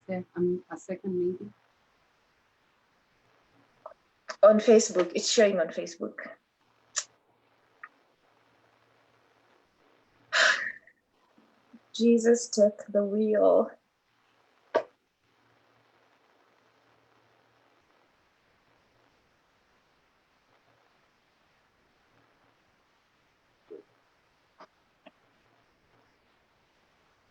a second maybe. On Facebook, it's showing on Facebook. Jesus took the wheel.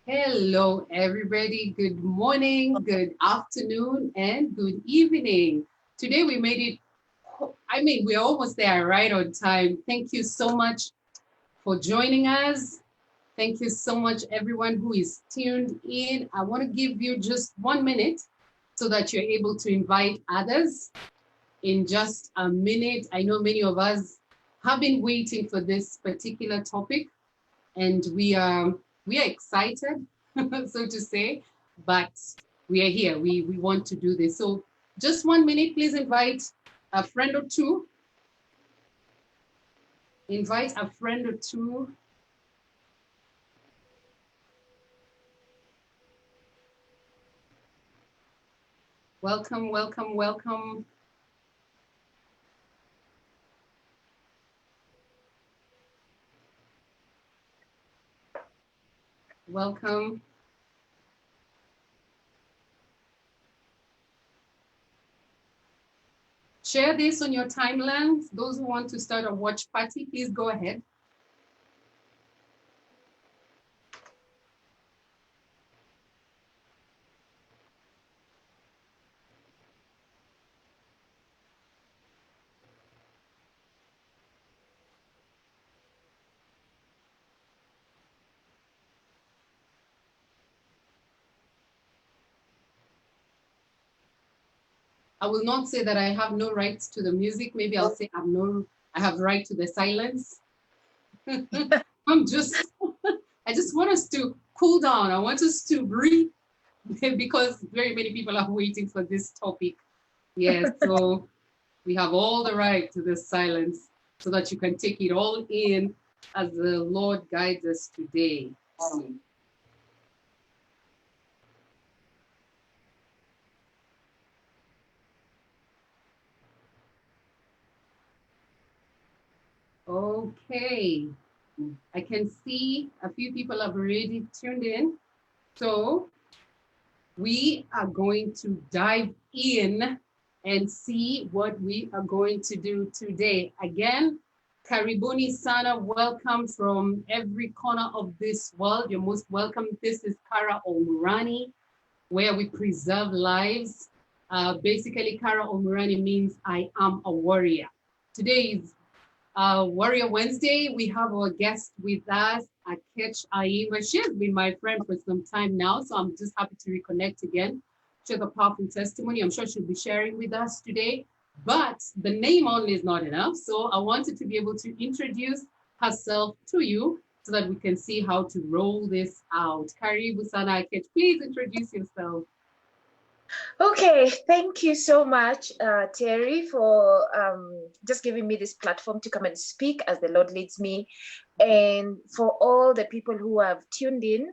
Hello, everybody. Good morning, good afternoon, and good evening. Today we made it, we're almost there right on time. Thank you so much for joining us. Thank you so much, everyone who is tuned in. I want to give you just 1 minute so that you're able to invite others in just a minute. I know many of us have been waiting for this particular topic, and we are excited, so to say, but we are here. We want to do this. So just 1 minute, please invite a friend or two. Invite a friend or two. Welcome, welcome, welcome. Welcome. Share this on your timelines. Those who want to start a watch party, please go ahead. I will not say that I have no rights to the music. Maybe I'll say I have right to the silence. I just want us to cool down. I want us to breathe because very many people are waiting for this topic. Yes, so we have all the right to this silence so that you can take it all in as the Lord guides us today. Okay, I can see a few people have already tuned in. So we are going to dive in and see what we are going to do today. Again, Karibuni Sana, welcome from every corner of this world. You're most welcome. This is Kara Omurani, where we preserve lives. Basically, Kara Omurani means I am a warrior. Today is Warrior Wednesday. We have our guest with us, Akech Aima. She has been my friend for some time now, so I'm just happy to reconnect again. She has a powerful testimony. I'm sure she'll be sharing with us today. But the name only is not enough, so I wanted to be able to introduce herself to you so that we can see how to roll this out. Karibu Sana Akech, please introduce yourself. Okay, thank you so much, Terry, for just giving me this platform to come and speak as the Lord leads me. And for all the people who have tuned in,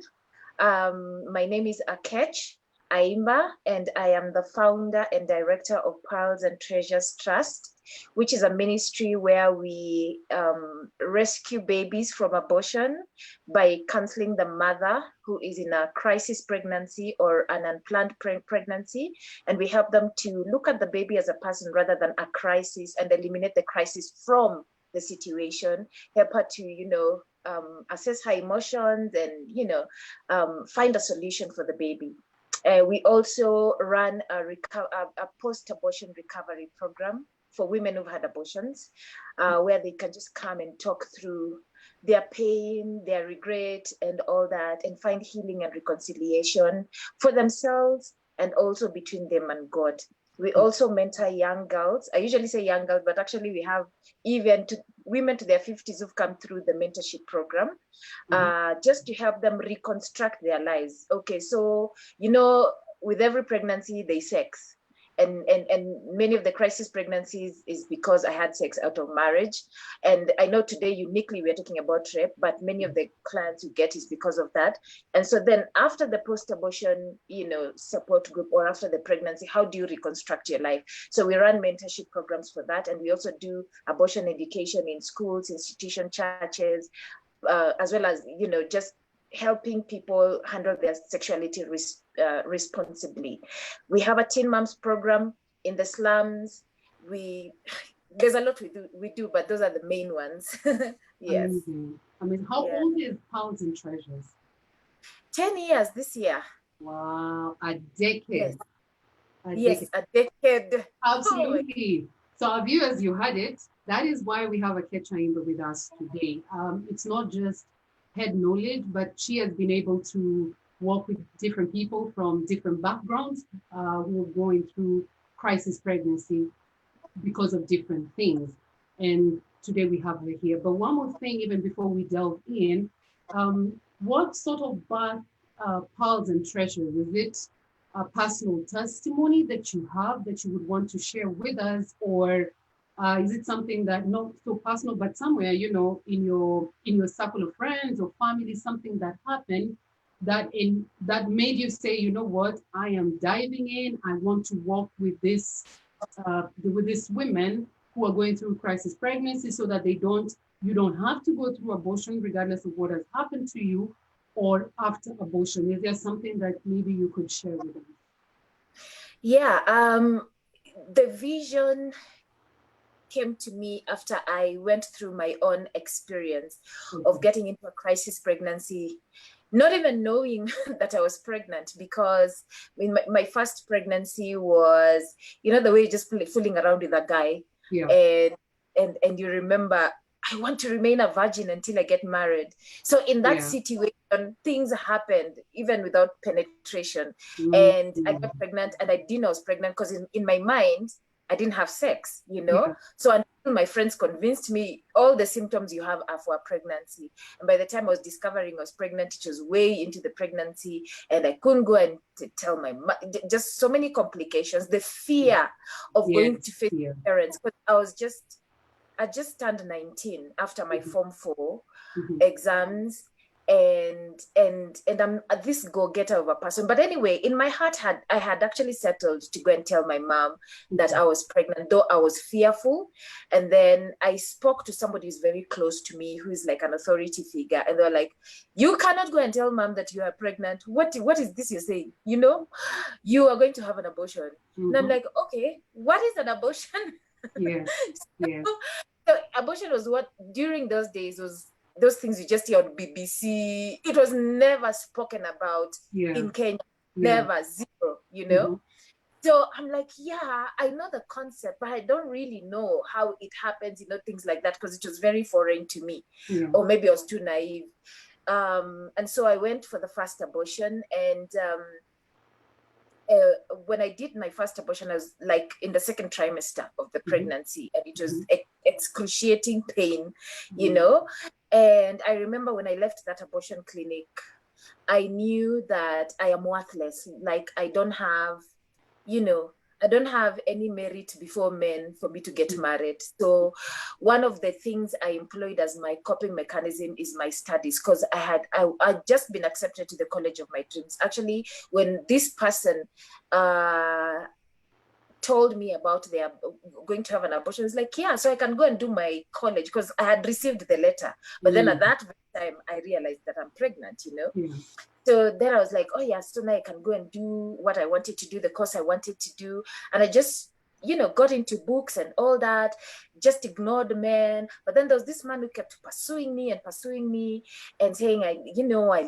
my name is Akech Aima, and I am the founder and director of Pearls and Treasures Trust, which is a ministry where we rescue babies from abortion by counseling the mother who is in a crisis pregnancy or an unplanned pregnancy. And we help them to look at the baby as a person rather than a crisis and eliminate the crisis from the situation, help her to, assess her emotions and, find a solution for the baby. We also run a post-abortion recovery program for women who've had abortions, where they can just come and talk through their pain, their regret, and all that, and find healing and reconciliation for themselves and also between them and God. We also mentor young girls. I usually say young girls, but actually we have even women to their 50s who've come through the mentorship program, just to help them reconstruct their lives. Okay, so, with every pregnancy, there's sex. and many of the crisis pregnancies is because I had sex out of marriage. And I know today uniquely we're talking about rape, but many of the clients you get is because of that. And so then after the post-abortion, support group, or after the pregnancy, how do you reconstruct your life? So we run mentorship programs for that, and we also do abortion education in schools, institutions, churches, as well as just helping people handle their sexuality responsibly. We have a teen moms program in the slums. There's a lot we do, but those are the main ones. Yes. Amazing. I mean, how old is Pearls and Treasures? 10 years this year. Wow, a decade. Yes, a decade. Absolutely. So our viewers, you heard it. That is why we have Akecha Imba with us today. It's not just head knowledge, but she has been able to work with different people from different backgrounds who are going through crisis pregnancy because of different things. And today we have her here. But one more thing, even before we delve in, what sort of birth Pearls and Treasures? Is it a personal testimony that you have that you would want to share with us, or is it something that not so personal, but somewhere, in your circle of friends or family, something that happened that made you say, you know what, I am diving in. I want to work with these women who are going through crisis pregnancy, so that you don't have to go through abortion, regardless of what has happened to you, or after abortion. Is there something that maybe you could share with us? Yeah, the vision came to me after I went through my own experience of getting into a crisis pregnancy, not even knowing that I was pregnant, because my first pregnancy was, the way you're just fooling around with a guy. Yeah. And you remember, I want to remain a virgin until I get married. So in that situation, things happened even without penetration. And I got pregnant, and I didn't know I was pregnant because in my mind, I didn't have sex, So until my friends convinced me, all the symptoms you have are for a pregnancy. And by the time I was discovering I was pregnant, it was way into the pregnancy, and I couldn't go and tell my mom. Just so many complications. The fear of going to face parents, because I just turned 19 after my Form 4 exams, and I'm this go-getter of a person. But anyway, in my heart, I had actually settled to go and tell my mom that I was pregnant, though I was fearful. And then I spoke to somebody who's very close to me, who is like an authority figure, and they're like, "You cannot go and tell mom that you are pregnant. What is this you're saying? You are going to have an abortion." And I'm like, "Okay, what is an abortion?" So abortion was what during those days was those things you just hear on BBC. It was never spoken about in Kenya, never, zero, So I'm like, I know the concept, but I don't really know how it happens, things like that, because it was very foreign to me, or maybe I was too naive. And so I went for the first abortion, and when I did my first abortion, I was like in the second trimester of the pregnancy, and it was excruciating pain, And I remember when I left that abortion clinic, I knew that I am worthless. Like I don't have any merit before men for me to get married. So one of the things I employed as my coping mechanism is my studies, because I'd just been accepted to the college of my dreams. Actually, when this person told me about their going to have an abortion, it's like, so I can go and do my college, because I had received the letter. But then at that time, I realized that I'm pregnant, So then I was like, so now I can go and do what I wanted to do, the course I wanted to do. And I just, got into books and all that, just ignored men. But then there was this man who kept pursuing me and saying, I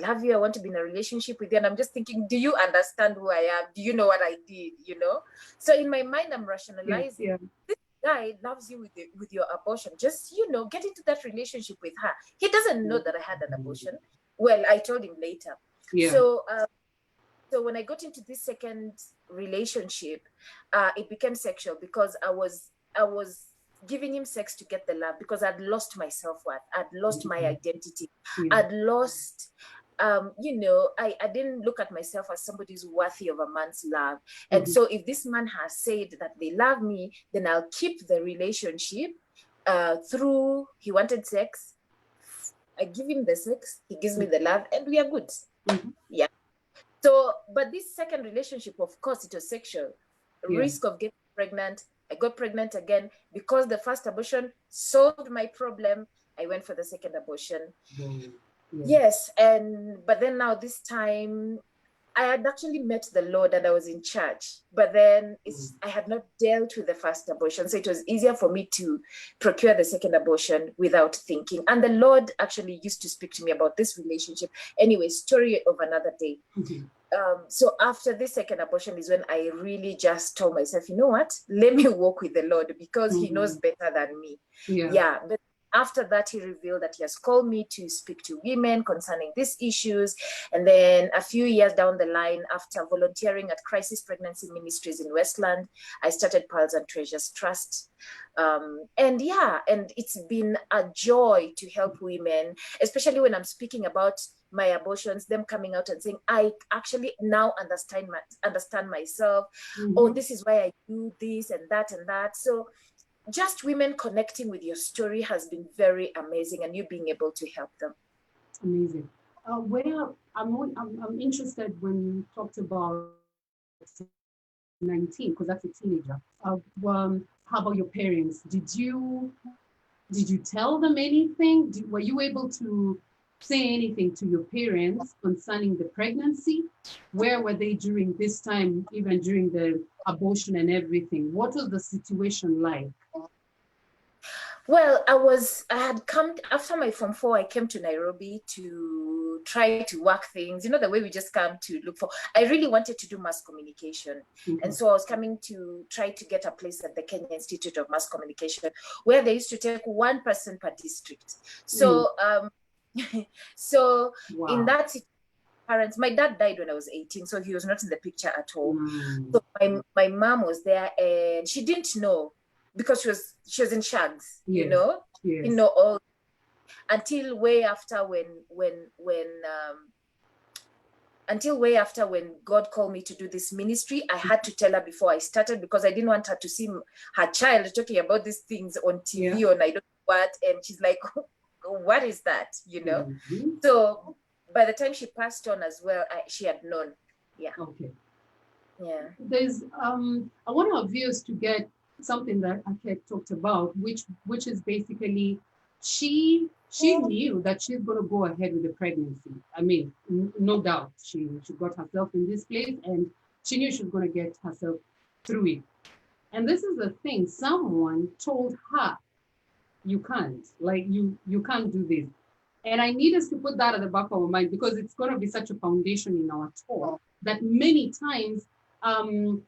love you. I want to be in a relationship with you. And I'm just thinking, do you understand who I am? Do you know what I did? So in my mind, I'm rationalizing. This guy loves you with your abortion. Just, get into that relationship with her. He doesn't know that I had an abortion. Well, I told him later. So when I got into this second relationship, it became sexual, because I was giving him sex to get the love, because I'd lost my self-worth. I'd lost my identity. I'd lost I didn't look at myself as somebody who's worthy of a man's love. And so if this man has said that they love me, then I'll keep the relationship through, he wanted sex. I give him the sex, he gives me the love, and we are good. Yeah. So, but this second relationship, of course, it was sexual. Risk of getting pregnant. I got pregnant again because the first abortion solved my problem. I went for the second abortion. Yes, but then now this time, I had actually met the Lord and I was in church, but then I had not dealt with the first abortion. So it was easier for me to procure the second abortion without thinking. And the Lord actually used to speak to me about this relationship. Anyway, story of another day. So after this second abortion is when I really just told myself, you know what, let me walk with the Lord because he knows better than me. But after that, he revealed that he has called me to speak to women concerning these issues. And then a few years down the line, after volunteering at Crisis Pregnancy Ministries in Westland, I started Pearls and Treasures Trust. And it's been a joy to help women, especially when I'm speaking about my abortions, them coming out and saying, I actually now understand myself. Oh, this is why I do this and that and that. So just women connecting with your story has been very amazing, and you being able to help them. Amazing. I'm interested when you talked about 19, because that's a teenager. How about your parents? Did you tell them anything? Were you able to say anything to your parents concerning the pregnancy? Where were they during this time, even during the abortion and everything? What was the situation like? Well, I had come after my Form 4, I came to Nairobi to try to work things, the way we just come to look for. I really wanted to do mass communication. And so I was coming to try to get a place at the Kenya Institute of Mass Communication, where they used to take one person per district. So, in that parents, my dad died when I was 18, so he was not in the picture at all. So my mom was there, and she didn't know because she was in shags, all until way after when God called me to do this ministry. I had to tell her before I started because I didn't want her to see her child talking about these things on TV or I don't know what, and she's like, what is that, So by the time she passed on as well, she had known. There's I want our viewers to get something that Aket talked about, which is basically she knew that she's going to go ahead with the pregnancy. I mean, no doubt she got herself in this place, and she knew she was going to get herself through it. And this is the thing, someone told her, you can't, you can't do this. And I need us to put that at the back of our mind, because it's going to be such a foundation in our talk that many times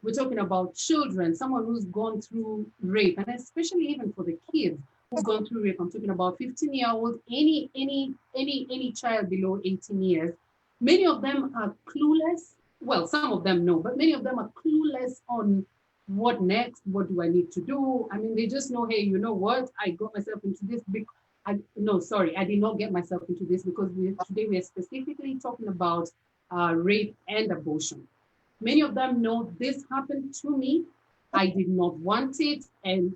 we're talking about children, someone who's gone through rape, and especially even for the kids who've gone through rape. I'm talking about 15-year-olds, any child below 18 years. Many of them are clueless. Well, some of them know, but many of them are clueless on what next, what do I need to do? I mean, they just know, hey, you know what? I got myself into this I did not get myself into this, because today we are specifically talking about rape and abortion. Many of them know this happened to me. I did not want it. And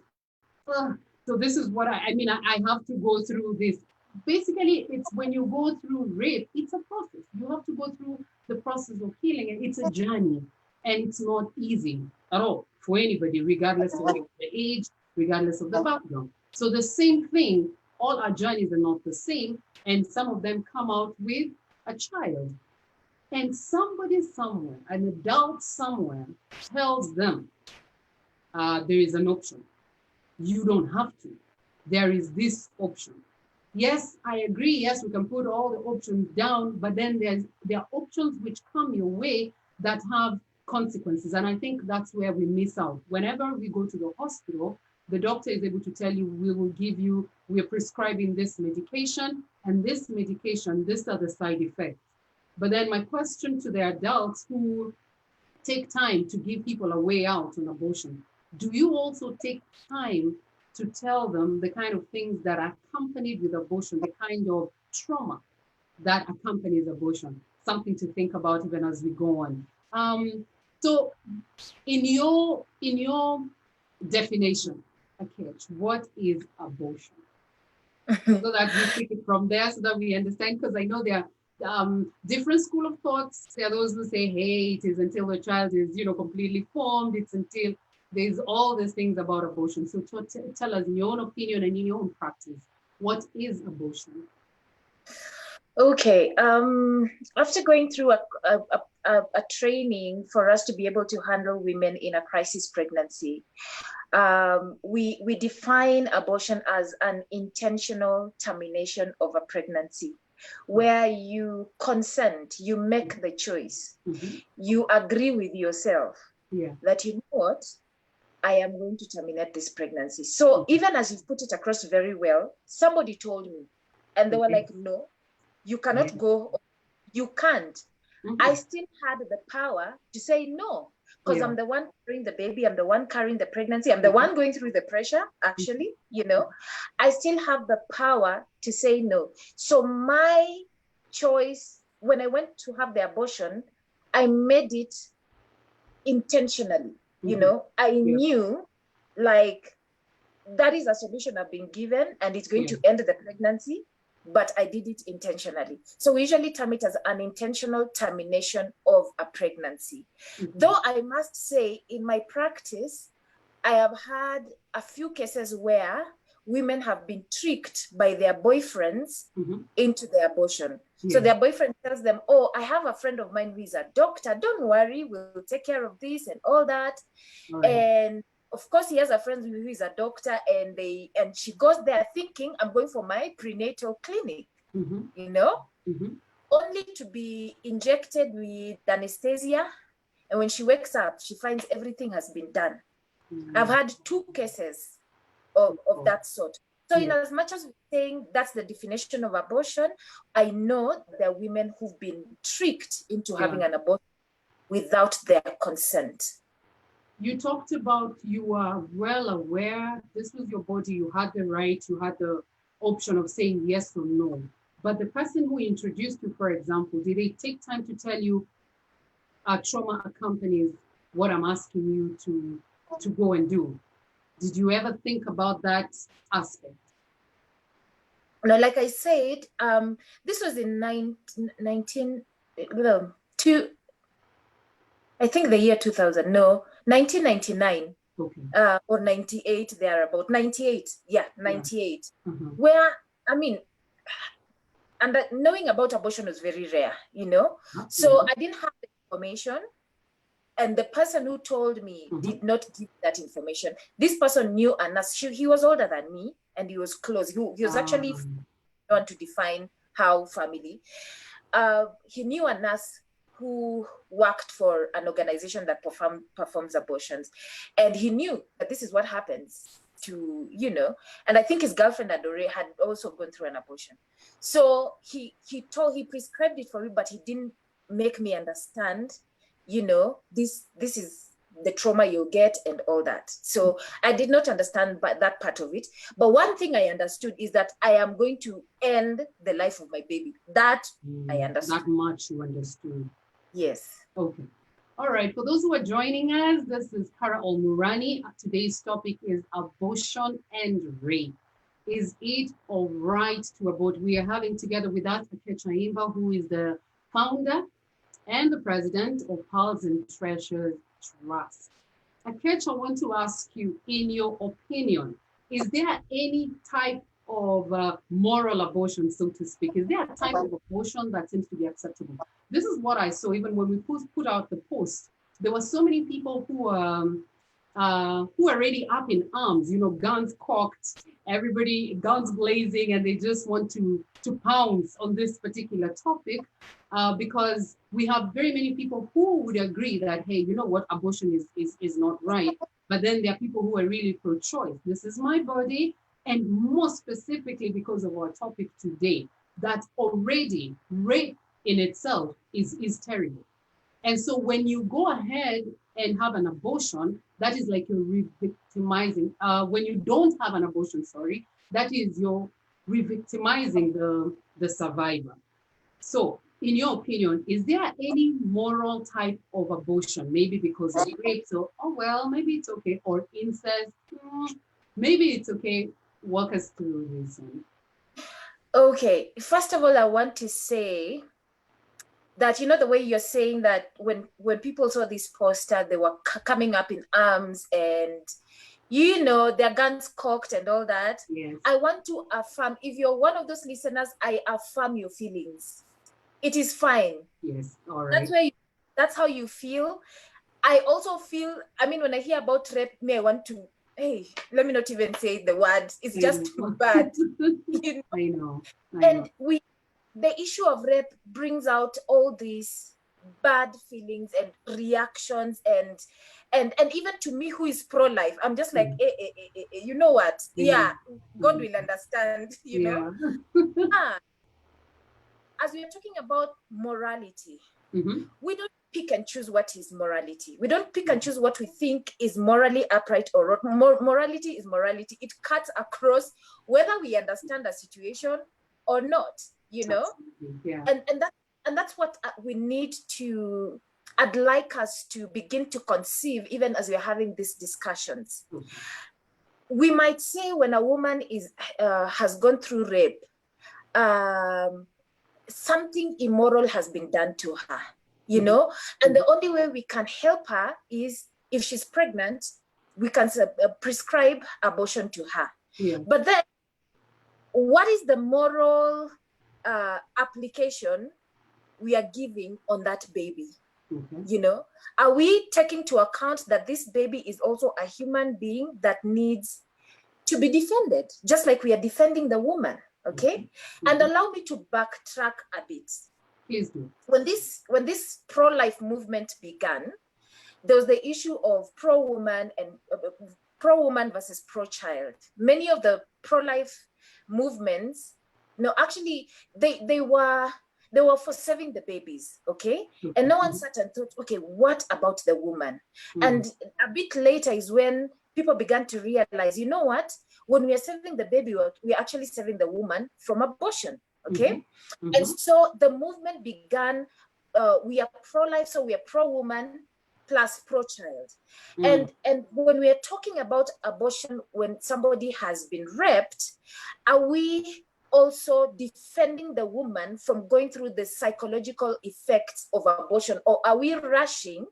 so this is what I have to go through this. Basically, it's when you go through rape, it's a process. You have to go through the process of healing, and it's a journey. And it's not easy at all for anybody, regardless of the age, regardless of the background. So the same thing, all our journeys are not the same. And some of them come out with a child. And somebody somewhere, an adult somewhere, tells them there is an option. You don't have to. There is this option. Yes, I agree. Yes, we can put all the options down, but then there are options which come your way that have consequences. And I think that's where we miss out. Whenever we go to the hospital, the doctor is able to tell you, we're prescribing this medication, and this medication, these are the side effects. But then my question to the adults who take time to give people a way out on abortion, do you also take time to tell them the kind of things that are accompanied with abortion, the kind of trauma that accompanies abortion. Something to think about even as we go on. So in your definition, Akech, what is abortion? So that we take it from there so that we understand, because I know there are different school of thoughts. There are those who say, hey, it is until the child is, completely formed. It's until there's all these things about abortion. So tell us in your own opinion and in your own practice, what is abortion? Okay. After going through a training for us to be able to handle women in a crisis pregnancy, we define abortion as an intentional termination of a pregnancy, where you consent, you make the choice, you agree with yourself that, you know what, I am going to terminate this pregnancy. So even as you've put it across very well, somebody told me, and they were like, no, you cannot go, you can't. I still had the power to say no, because I'm the one carrying the baby, I'm the one carrying the pregnancy, I'm the one going through the pressure, actually, I still have the power to say no. So my choice, when I went to have the abortion, I made it intentionally, I knew, like, that is a solution I've been given and it's going to end the pregnancy, but I did it intentionally. So we usually term it as an intentional termination of a pregnancy. Though I must say, in my practice, I have had a few cases where women have been tricked by their boyfriends into the abortion. So their boyfriend tells them, oh, I have a friend of mine who is a doctor. Don't worry, we'll take care of this and all that. And of course, he has a friend who is a doctor, and she goes there thinking, I'm going for my prenatal clinic, only to be injected with anesthesia. And when she wakes up, she finds everything has been done. I've had 2 cases of that sort. So in as much as we're saying that's the definition of abortion, I know there are women who've been tricked into having an abortion without their consent. You talked about you were well aware, this was your body, you had the right, you had the option of saying yes or no. But the person who introduced you, for example, did they take time to tell you trauma accompanies what I'm asking you to go and do? Did you ever think about that aspect? No, like I said, this was in 1999. Or 98, they're about 98. 98. Where, I mean, and knowing about abortion was very rare, So I didn't have the information. And the person who told me did not give that information. This person knew a nurse. He was older than me, and he was close. He was actually want to define how family. He knew a nurse who worked for an organization that performs abortions. And he knew that this is what happens to, and I think his girlfriend had also gone through an abortion. So he prescribed it for me, but he didn't make me understand, this is the trauma you'll get and all that. So I did not understand that part of it. But one thing I understood is that I am going to end the life of my baby. That I understood. That much you understood. Yes. Okay. All right. For those who are joining us, this is Kara Olmurani. Today's topic is abortion and rape. Is it all right to abort? We are having together with us Akech Ayimba, who is the founder and the president of Pearls and Treasures Trust. Akech, I want to ask you, in your opinion, is there any type of moral abortion, so to speak? Is there a type of abortion that seems to be acceptable? This is what I saw even when we put out the post. There were so many people who are already up in arms, guns cocked, everybody guns blazing, and they just want to pounce on this particular topic because we have very many people who would agree that, hey, you know what, abortion is not right. But then there are people who are really pro-choice. This is my body. And more specifically, because of our topic today, that already rape in itself is terrible. And so when you go ahead and have an abortion, that is like you're re-victimizing. When you don't have an abortion, that is you're re-victimizing the survivor. So, in your opinion, is there any moral type of abortion? Maybe because it's rape, so, oh, well, maybe it's okay. Or incest, maybe it's okay. Walk us through this one. Okay, first of all, I want to say that, you know, the way you're saying that when people saw this poster, they were coming up in arms and, you know, their guns cocked and all that. Yes. I want to affirm, if you're one of those listeners, I affirm your feelings. It is fine. Yes, all right. That's how you feel. I also feel, I mean, when I hear about rape, I want to, hey, let me not even say the word. It's just too bad. You know? I know. And the issue of rape brings out all these bad feelings and reactions and even to me who is pro-life, I'm just like, you know what? Yeah, God will understand, you know. As we are talking about morality, we don't pick and choose what is morality. We don't pick and choose what we think is morally upright or wrong. Morality is morality. It cuts across whether we understand a situation or not, you know. Yeah. And that's what we need to, I'd like us to begin to conceive even as we're having these discussions. We might say when a woman has gone through rape, something immoral has been done to her, you know, and the only way we can help her is if she's pregnant, we can prescribe abortion to her. Yeah. But then what is the moral application we are giving on that baby? You know, are we taking to account that this baby is also a human being that needs to be defended, just like we are defending the woman? Okay. And allow me to backtrack a bit. Please do. When this pro-life movement began, there was the issue of pro-woman and pro-woman versus pro-child. Many of the pro-life movements, no, actually they were for saving the babies, okay? And no one sat and thought, okay, what about the woman? And a bit later is when people began to realize, you know what? When we are saving the baby, we are actually saving the woman from abortion, okay? And so the movement began, we are pro-life, so we are pro-woman plus pro-child. And when we are talking about abortion, when somebody has been raped, are we also defending the woman from going through the psychological effects of abortion, or are we rushing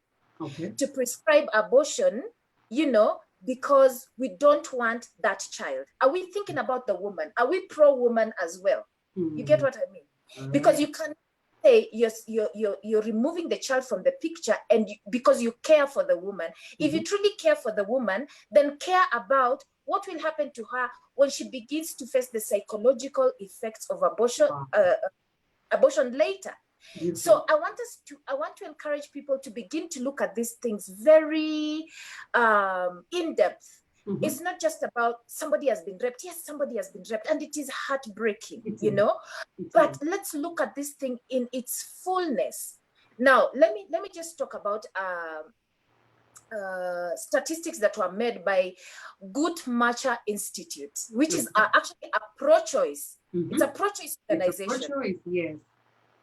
to prescribe abortion, you know, because we don't want that child? Are we thinking about the woman? Are we pro-woman as well? You get what I mean? Because you can't say you're removing the child from the picture and because you care for the woman. If you truly care for the woman, then care about what will happen to her when she begins to face the psychological effects of abortion, abortion later. So I want to encourage people to begin to look at these things very in depth. It's not just about somebody has been raped. Yes, somebody has been raped, and it is heartbreaking, you know. But let's look at this thing in its fullness. Now, let me just talk about statistics that were made by Guttmacher Institute, which is actually a pro-choice. It's a pro-choice organization. It's a pro-choice, yes.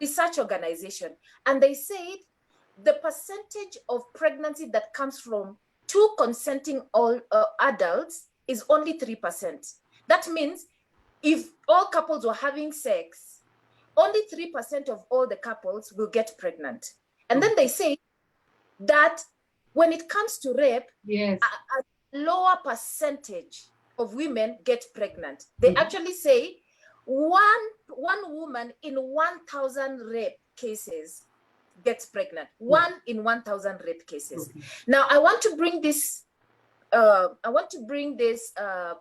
Research organization. And they said the percentage of pregnancy that comes from two consenting adults is only 3%. That means if all couples were having sex, only 3% of all the couples will get pregnant. And then they say that when it comes to rape, yes, a lower percentage of women get pregnant. They actually say one woman in 1,000 rape cases gets pregnant. 1 in 1,000 rape cases. Now, I want to bring this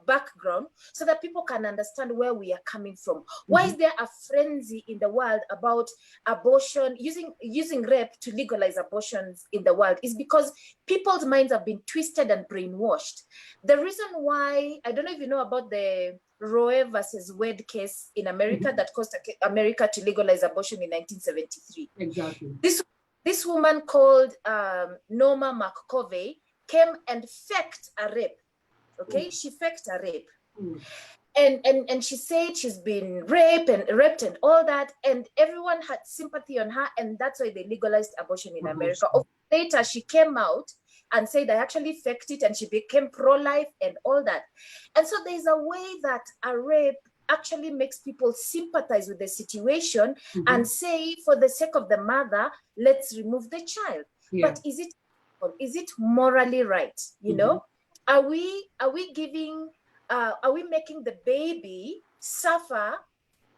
background so that people can understand where we are coming from. Why is there a frenzy in the world about abortion, using rape to legalize abortions in the world? Is because people's minds have been twisted and brainwashed. The reason why, I don't know if you know about the Roe versus Wade case in America that caused America to legalize abortion in 1973. Exactly. This woman called Norma McCovey came and faked a rape. Okay, she faked a rape. and she said she's been raped and all that, and everyone had sympathy on her, and that's why they legalized abortion in America. Later, she came out and said I actually faked it, and she became pro-life and all that. And so there's a way that a rape actually makes people sympathize with the situation and say, for the sake of the mother, let's remove the child. But is it morally right? You know, are we giving are we making the baby suffer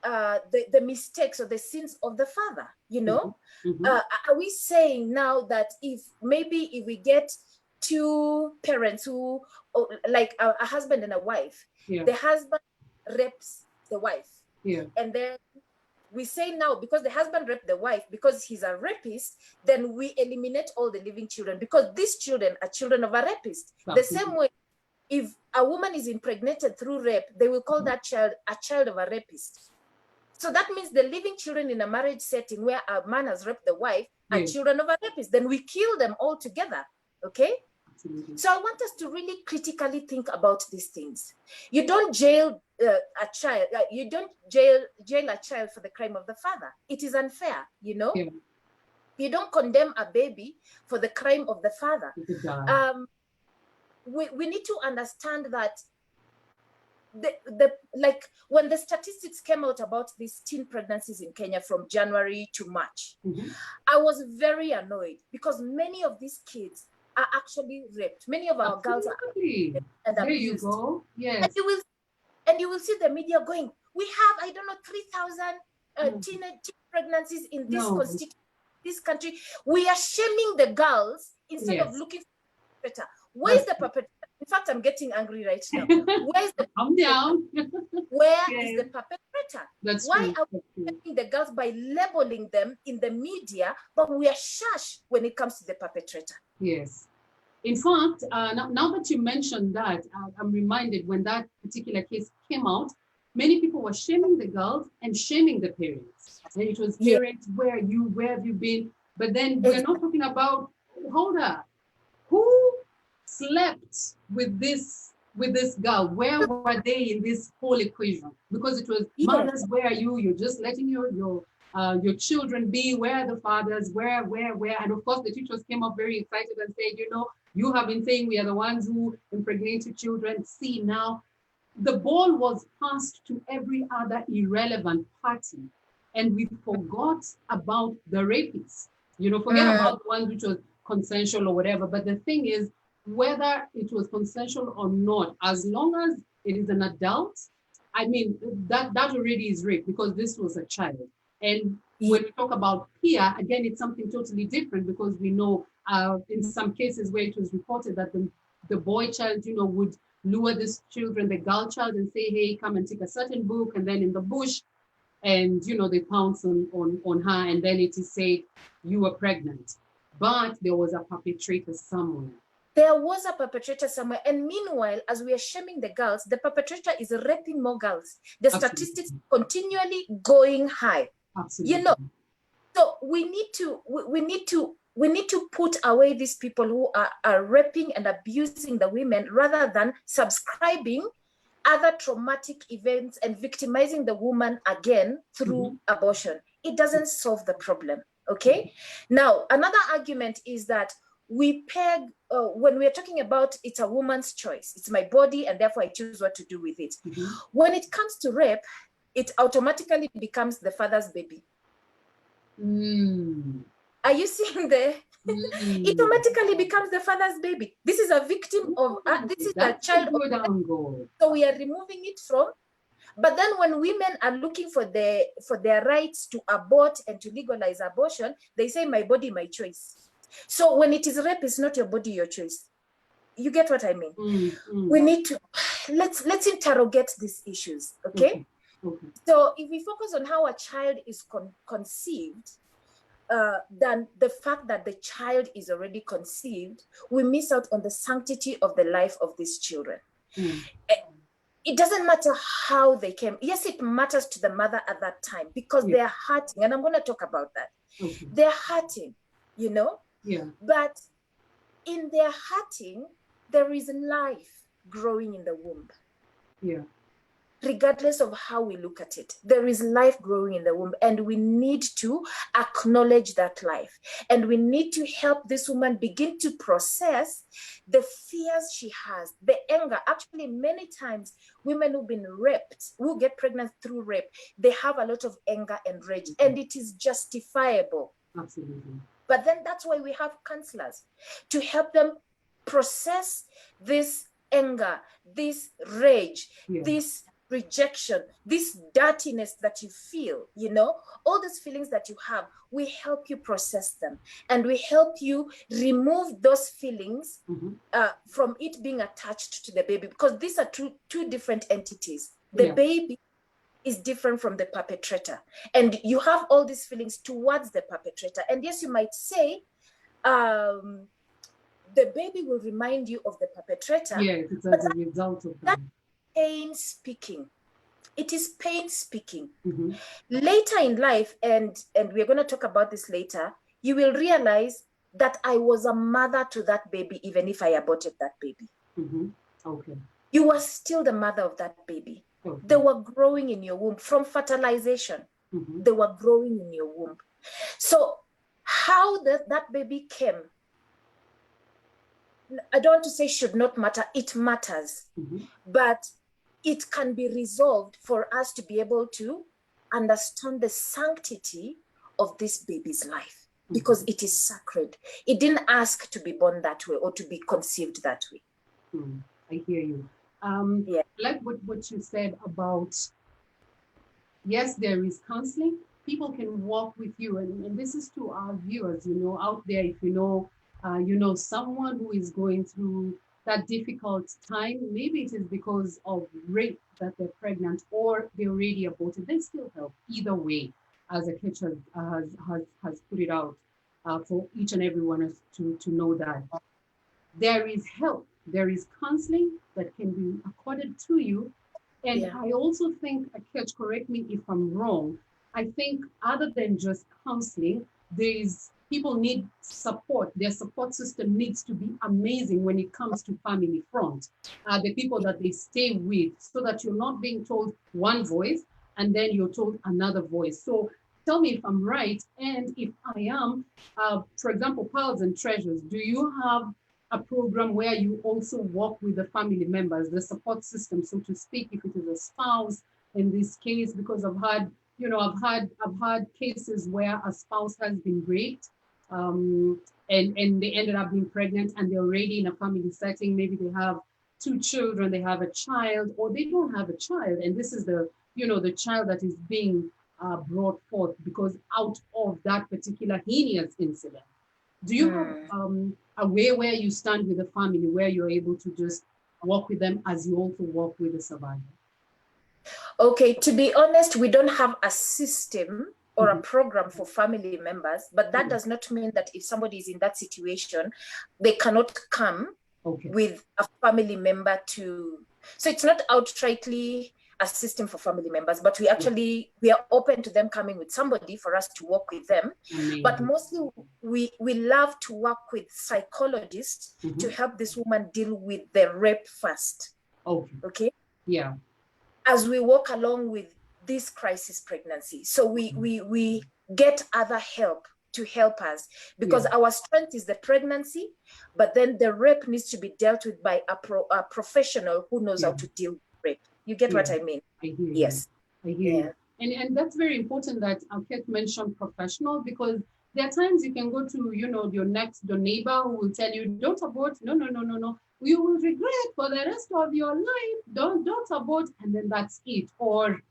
the mistakes or the sins of the father? You know, are we saying now that if we get two parents who, like a husband and a wife, the husband rapes the wife, and then we say now, because the husband raped the wife, because he's a rapist, then we eliminate all the living children, because these children are children of a rapist. The same way, if a woman is impregnated through rape, they will call that child a child of a rapist. So that means the living children in a marriage setting where a man has raped the wife are children of a rapist. Then we kill them all together, okay? So I want us to really critically think about these things. You don't jail a child. You don't jail a child for the crime of the father. It is unfair, you know? You don't condemn a baby for the crime of the father. We need to understand that like when the statistics came out about these teen pregnancies in Kenya from January to March, I was very annoyed because many of these kids are actually raped. Many of our girls are raped and abused. There you go. Yes. And you will see the media going, we have, I don't know, 3,000 teen pregnancies in this country. We are shaming the girls instead of looking for the perpetrator. Where's the perpetrator? In fact, I'm getting angry right now. Where's the Calm down. Where is the perpetrator? Why are we shaming the girls by labeling them in the media, but we are shush when it comes to the perpetrator? Yes. In fact, now that you mentioned that, I'm reminded when that particular case came out, many people were shaming the girls and shaming the parents. And it was parents, where are you? Where have you been? But then we're not talking about, hold up, who slept with this girl? Where were they in this whole equation? Because it was mothers, where are you? You're just letting your children be. Where are the fathers? Where? And of course, the teachers came up very excited and said, you know, you have been saying we are the ones who impregnated children. See, now the ball was passed to every other irrelevant party, and we forgot about the rapists. You know, forget about the ones which was consensual or whatever. But the thing is, whether it was consensual or not, as long as it is an adult, I mean, that already is rape, because this was a child. And when we talk about peer, again, it's something totally different, because we know in some cases where it was reported that the boy child, you know, would lure this children, the girl child, and say, hey, come and take a certain book, and then in the bush, and, you know, they pounce on her, and then it is said, you were pregnant. But there was a perpetrator somewhere. There was a perpetrator somewhere. And meanwhile, as we are shaming the girls, the perpetrator is raping more girls. The statistics continually going high. Absolutely. You know, so we need to put away these people who are raping and abusing the women, rather than subscribing other traumatic events and victimizing the woman again through abortion. It doesn't solve the problem. Okay. Now, another argument is that we peg, when we're talking about it's a woman's choice, it's my body, and therefore I choose what to do with it. When it comes to rape, it automatically becomes the father's baby. Are you seeing the? It automatically becomes the father's baby. This is a victim of, this is a child. So we are removing it from. But then when women are looking for their rights to abort and to legalize abortion, they say, my body, my choice. So when it is rape, it's not your body, your choice. You get what I mean? We need to, let's interrogate these issues, okay? So if we focus on how a child is conceived, than the fact that the child is already conceived, we miss out on the sanctity of the life of these children. It doesn't matter how they came. Yes, it matters to the mother at that time, because they're hurting, and I'm going to talk about that. They're hurting, you know? But in their hurting, there is life growing in the womb. regardless of how we look at it. There is life growing in the womb, and we need to acknowledge that life. And we need to help this woman begin to process the fears she has, the anger. Actually, many times, women who've been raped, who get pregnant through rape, they have a lot of anger and rage, and it is justifiable. Absolutely. But then that's why we have counselors to help them process this anger, this rage, this rejection, this dirtiness that you feel, you know, all these feelings that you have. We help you process them, and we help you remove those feelings from it being attached to the baby, because these are two different entities. The baby is different from the perpetrator, and you have all these feelings towards the perpetrator. And yes, you might say the baby will remind you of the perpetrator. Yeah, it's as a result of that. Pain speaking. It is pain speaking. Later in life, and we're going to talk about this later, you will realize that I was a mother to that baby, even if I aborted that baby. Okay. You were still the mother of that baby. Okay. They were growing in your womb from fertilization. They were growing in your womb. So how that baby came, I don't want to say should not matter. It matters. But it can be resolved for us to be able to understand the sanctity of this baby's life, because it is sacred. It didn't ask to be born that way or to be conceived that way. I hear you. Like what you said about, yes, there is counseling. People can walk with you. And this is to our viewers, you know, out there, if you know someone who is going through that difficult time, maybe it is because of rape that they're pregnant or they already aborted, they still help. Either way, as Akechi has put it out for each and every one of us to know that there is help, there is counseling that can be accorded to you. And I also think, Akechi, correct me if I'm wrong, I think other than just counseling, people need support. Their support system needs to be amazing when it comes to family front. The people that they stay with, so that you're not being told one voice and then you're told another voice. So tell me if I'm right, and if I am, for example, Pearls and Treasures, do you have a program where you also work with the family members, the support system, so to speak, if it is a spouse in this case? Because I've had cases where a spouse has been raped, and they ended up being pregnant, and they're already in a family setting. Maybe they have 2 children, they have a child, or they don't have a child, and this is the child that is being brought forth because out of that particular heinous incident. Do you have a way where you stand with the family, where you're able to just work with them as you also work with the survivor? Okay, to be honest, we don't have a system or a program for family members, but that does not mean that if somebody is in that situation, they cannot come with a family member to. So it's not outrightly a system for family members, but we are open to them coming with somebody for us to work with them. But mostly we love to work with psychologists to help this woman deal with the rape first. Okay. Yeah. As we walk along with this crisis pregnancy. So we get other help to help us, because our strength is the pregnancy, but then the rape needs to be dealt with by a professional who knows how to deal with rape. You get what I mean? I hear yes. You. I hear you. And that's very important that Akechi mentioned professional, because there are times you can go to, your next door neighbor who will tell you, don't abort. No. You will regret for the rest of your life. Don't abort, and then that's it. Or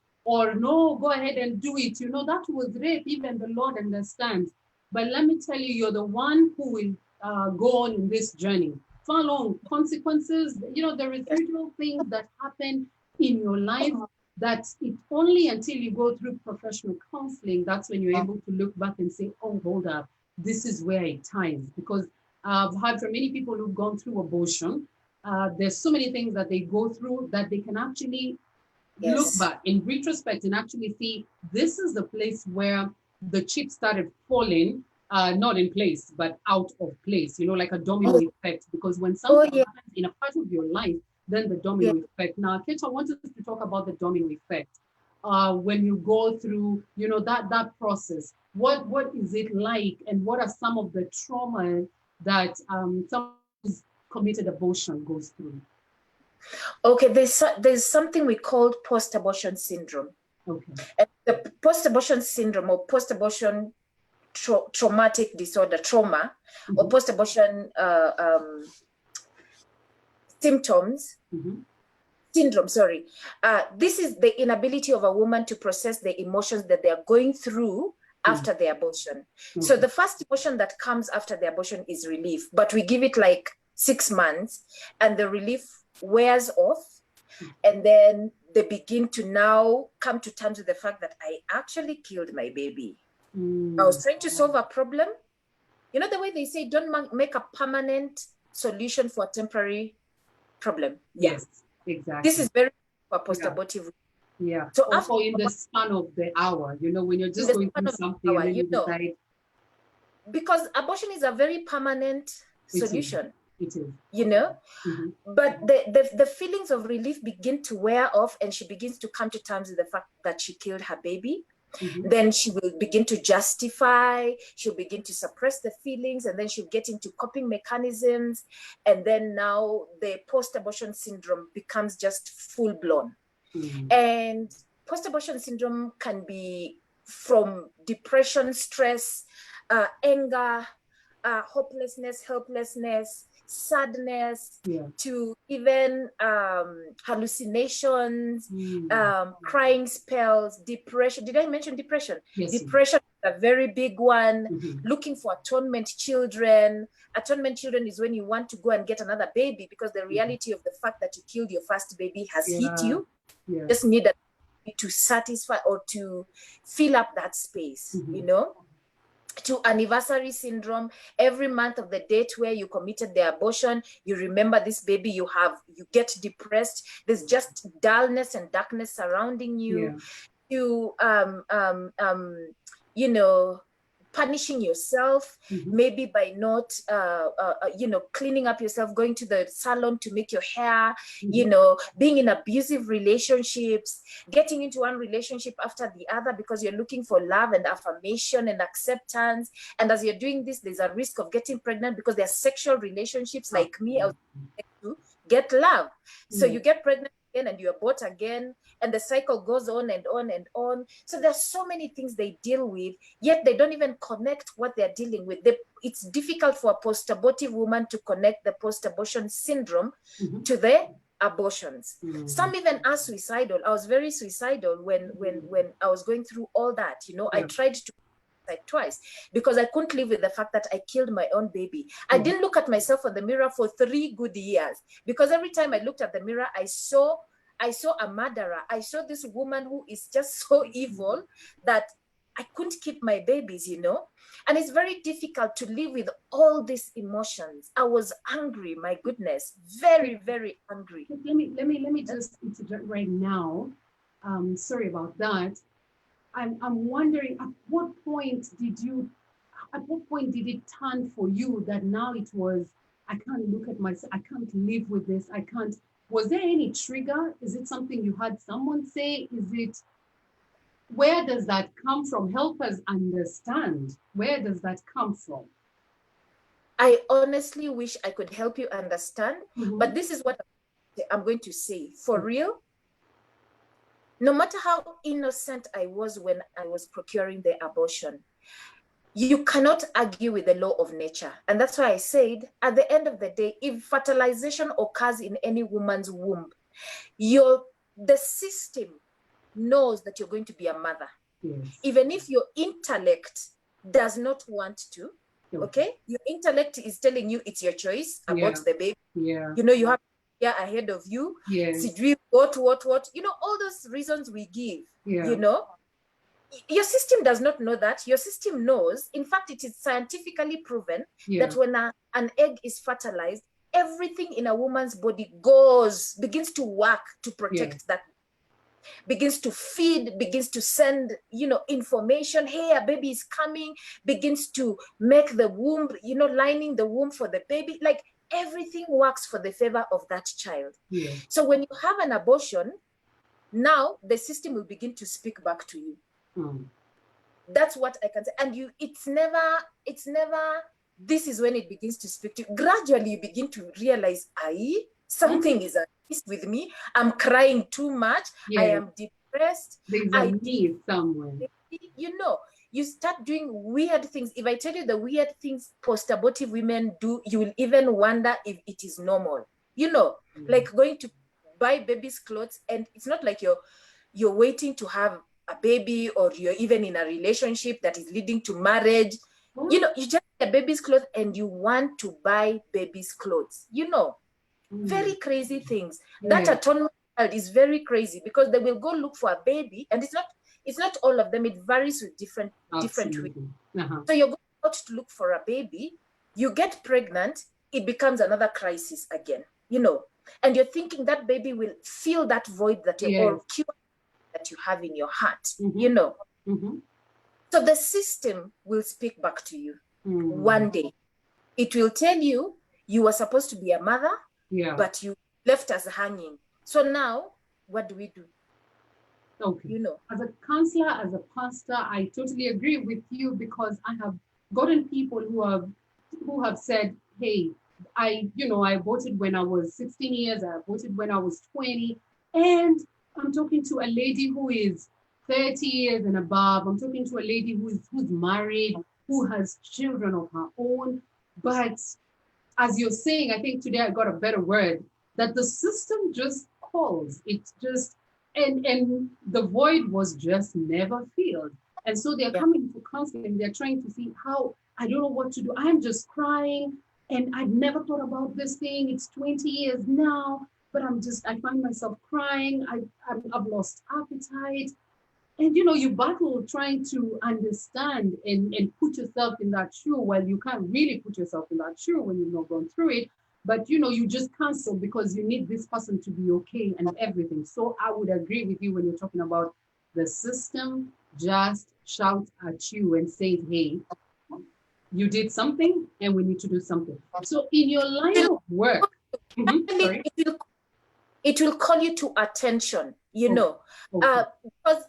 no, go ahead and do it. That was rape. Even the Lord understands. But let me tell you, you're the one who will go on in this journey. Far long consequences. The residual things that happen in your life, that's it only until you go through professional counseling, that's when you're able to look back and say, oh, hold up, this is where it ties. Because I've heard from many people who've gone through abortion, there's so many things that they go through that they can actually look back in retrospect and actually see, this is the place where the chips started falling, not in place, but out of place, like a domino effect. Because when something happens in a part of your life, then the domino effect. Now, Kate, I want us to talk about the domino effect. When you go through, that process, what is it like, and what are some of the trauma that someone who's committed abortion goes through? Okay, there's something we call post-abortion syndrome. Okay. And the post-abortion syndrome or post-abortion traumatic disorder, trauma, or post-abortion symptoms, syndrome, sorry. This is the inability of a woman to process the emotions that they are going through after the abortion. So the first emotion that comes after the abortion is relief, but we give it like 6 months and the relief wears off. And then they begin to now come to terms with the fact that I actually killed my baby. I was trying to solve a problem. You know the way they say, don't make a permanent solution for a temporary problem. Yes, exactly. This is very post-abortive. Yeah. So also in the span of the hour, when you're just going through something, hour, and then you decide. Because abortion is a very permanent solution. It is. But the feelings of relief begin to wear off, and she begins to come to terms with the fact that she killed her baby. Then she will begin to justify, she'll begin to suppress the feelings, and then she'll get into coping mechanisms. And then now the post-abortion syndrome becomes just full-blown. And post-abortion syndrome can be from depression, stress, anger, hopelessness, helplessness, sadness, to even hallucinations, crying spells, depression. Did I mention depression? Yes. Depression is a very big one. Looking for atonement children. Atonement children is when you want to go and get another baby because the reality of the fact that you killed your first baby has hit you. Just need to satisfy or to fill up that space, to anniversary syndrome. Every month of the date where you committed the abortion, you remember this baby you get depressed. There's just dullness and darkness surrounding you. You punishing yourself, maybe by not cleaning up yourself, going to the salon to make your hair, being in abusive relationships, getting into one relationship after the other because you're looking for love and affirmation and acceptance. And as you're doing this, there's a risk of getting pregnant because there are sexual relationships like me. I was to get love. So you get pregnant again and you abort again, and the cycle goes on and on and on. So there's so many things they deal with, yet they don't even connect what they're dealing with. It's difficult for a post-abortive woman to connect the post-abortion syndrome to the abortions. Some even are suicidal. I was very suicidal when I was going through all that. I tried to twice because I couldn't live with the fact that I killed my own baby. I didn't look at myself in the mirror for 3 good years because every time I looked at the mirror, I saw a murderer. I saw this woman who is just so evil that I couldn't keep my babies, and it's very difficult to live with all these emotions. I was angry, my goodness, very, very angry. Let me just interject right now. Sorry about that. I'm wondering, at what point did it turn for you that now it was, I can't look at myself, I can't live with this, was there any trigger? Is it something you had someone say? Where does that come from? Help us understand. Where does that come from? I honestly wish I could help you understand, but this is what I'm going to say. For real, no matter how innocent I was when I was procuring the abortion, you cannot argue with the law of nature. And that's why I said, at the end of the day, if fertilization occurs in any woman's womb, the system knows that you're going to be a mother. Yes. Even if your intellect does not want to, okay? Your intellect is telling you it's your choice about the baby. Yeah. You have ahead of you. Yes. What, all those reasons we give, your system does not know that. Your system knows. In fact, it is scientifically proven that when an egg is fertilized, everything in a woman's body begins to work to protect that, begins to feed, begins to send, information. Hey, a baby is coming, begins to make the womb, lining the womb for the baby. Like everything works for the favor of that child. Yeah. So when you have an abortion, now the system will begin to speak back to you. That's what I can say. And it's never, this is when it begins to speak to you. Gradually you begin to realize, something is amiss with me. I'm crying too much. Yeah. I am depressed. There's a need somewhere. You know, you start doing weird things. If I tell you the weird things post-abortive women do, you will even wonder if it is normal. You know, like going to buy baby's clothes, and it's not like you're waiting to have a baby, or you're even in a relationship that is leading to marriage. You know, you just get baby's clothes and you want to buy baby's clothes. You know, very crazy things. That atonement child is very crazy, because they will go look for a baby, and it's not all of them. It varies with different women. So you're going out to look for a baby, you get pregnant, it becomes another crisis again, you know, and you're thinking that baby will fill that void that you're all cure that you have in your heart, you know. So the system will speak back to you one day. It will tell you, you were supposed to be a mother, but you left us hanging. So now, what do? Okay. You know, as a counselor, as a pastor, I totally agree with you, because I have gotten people who have said, hey, I aborted when I was 16 years, I aborted when I was 20, and I'm talking to a lady who is 30 years and above. I'm talking to a lady who's married, who has children of her own. But as you're saying, I think today I got a better word, that the system just calls. It just, and the void was just never filled. And so they're coming to counseling. They're trying to see how, I don't know what to do. I'm just crying, and I've never thought about this thing. It's 20 years now, but I find myself crying. I've lost appetite. And, you battle trying to understand and put yourself in that shoe. Well, you can't really put yourself in that shoe when you've not gone through it. But, you just cancel because you need this person to be okay and everything. So I would agree with you when you're talking about the system just shout at you and say, hey, you did something and we need to do something. So in your line of work, sorry. It will call you to attention, you know, because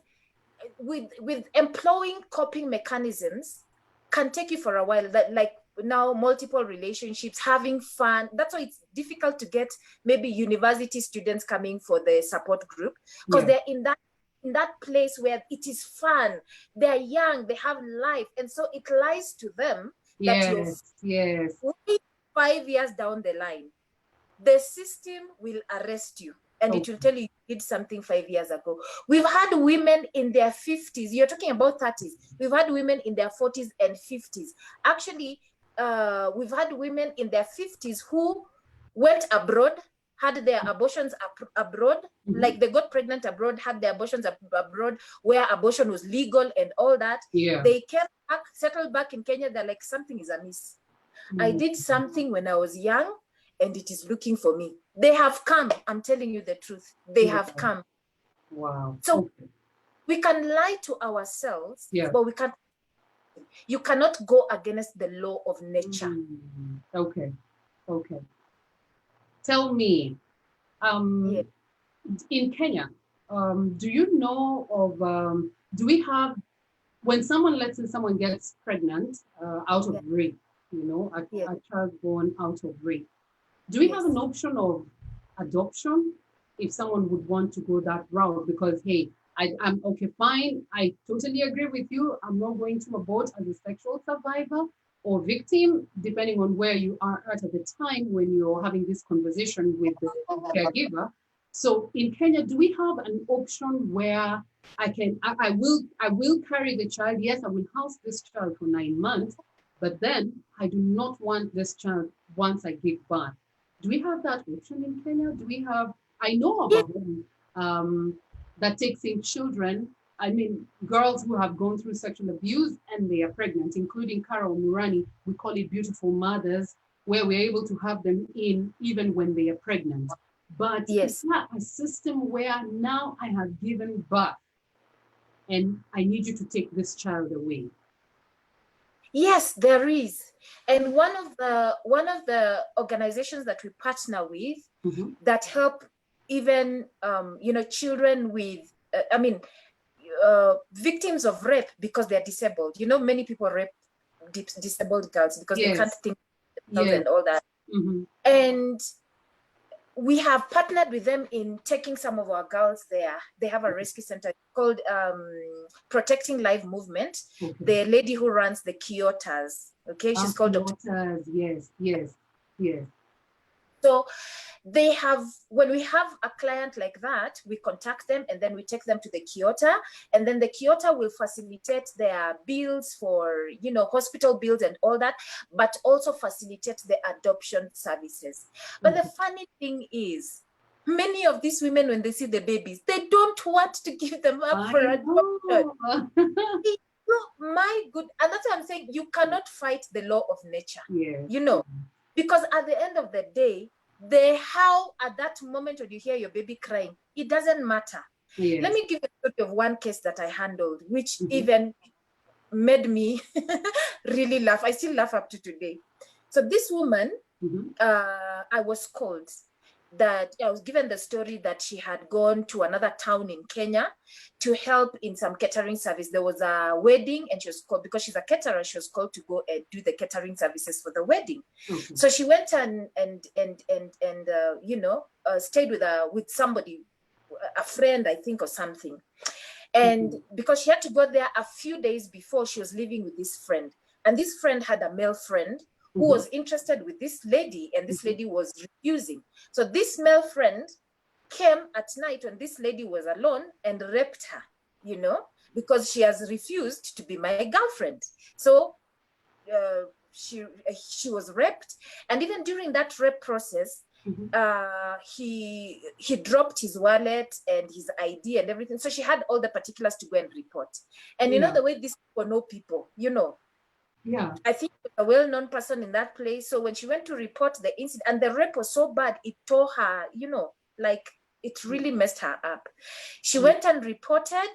with employing coping mechanisms can take you for a while. That, like now, multiple relationships, having fun. That's why it's difficult to get maybe university students coming for the support group, because they're in that place where it is fun. They're young, they have life, and so it lies to them that you're 5 years down the line, the system will arrest you, and it will tell you did something 5 years ago. We've had women in their 50s. You're talking about 30s. We've had women in their 40s and 50s. Actually, we've had women in their 50s who went abroad, had their abortions abroad, like they got pregnant abroad, had their abortions abroad, where abortion was legal and all that. They came back, settled back in Kenya. They're like, something is amiss. I did something when I was young, and it is looking for me. They have come. I'm telling you the truth. They have come. Wow. So we can lie to ourselves, but you cannot go against the law of nature. Okay. Tell me, in Kenya, do you know of, do we have, when someone, let's say someone gets pregnant out of rape, a child born out of rape, do we have an option of adoption if someone would want to go that route? Because, hey, I'm okay, fine. I totally agree with you. I'm not going to abort as a sexual survivor or victim, depending on where you are at the time when you're having this conversation with the caregiver. So in Kenya, do we have an option where I will carry the child? Yes, I will house this child for 9 months, but then I do not want this child once I give birth. Do we have that option in Kenya? Do we have, I know of a home that takes in children, I mean, girls who have gone through sexual abuse and they are pregnant, including Carol Murani. We call it Beautiful Mothers, where we're able to have them in even when they are pregnant. But it's not a system where now I have given birth and I need you to take this child away. Yes, there is. And one of the organizations that we partner with that help even children with victims of rape because they're disabled. You know, many people rape disabled girls because they can't think themselves and all that. And we have partnered with them in taking some of our girls there. They have a rescue center called Protecting Life Movement. The lady who runs the Kyotas, okay, she's called Dr. Yes. So they have, when we have a client like that, we contact them and then we take them to the Kyota, and then the Kyota will facilitate their bills for, hospital bills and all that, but also facilitate the adoption services. But the funny thing is, many of these women, when they see the babies, they don't want to give them up for adoption. My good, and that's what I'm saying, you cannot fight the law of nature, because at the end of the day, how at that moment when you hear your baby crying, it doesn't matter. Let me give a story of one case that I handled, which even made me really laugh. I still laugh up to today. So this woman, I was called that I was given the story that she had gone to another town in Kenya to help in some catering service. There was a wedding and she was called, because she's a caterer, she was called to go and do the catering services for the wedding. So she went and stayed with somebody, a friend, I think, or something. And because she had to go there a few days before she was living with this friend. And this friend had a male friend who was interested with this lady, and this lady was refusing. So this male friend came at night when this lady was alone and raped her, because she has refused to be my girlfriend. So she was raped. And even during that rape process, he dropped his wallet and his ID and everything. So she had all the particulars to go and report. And you know the way these people know people, I think she was a well-known person in that place. So when she went to report the incident, and the rape was so bad, it tore her, it really messed her up. She went and reported,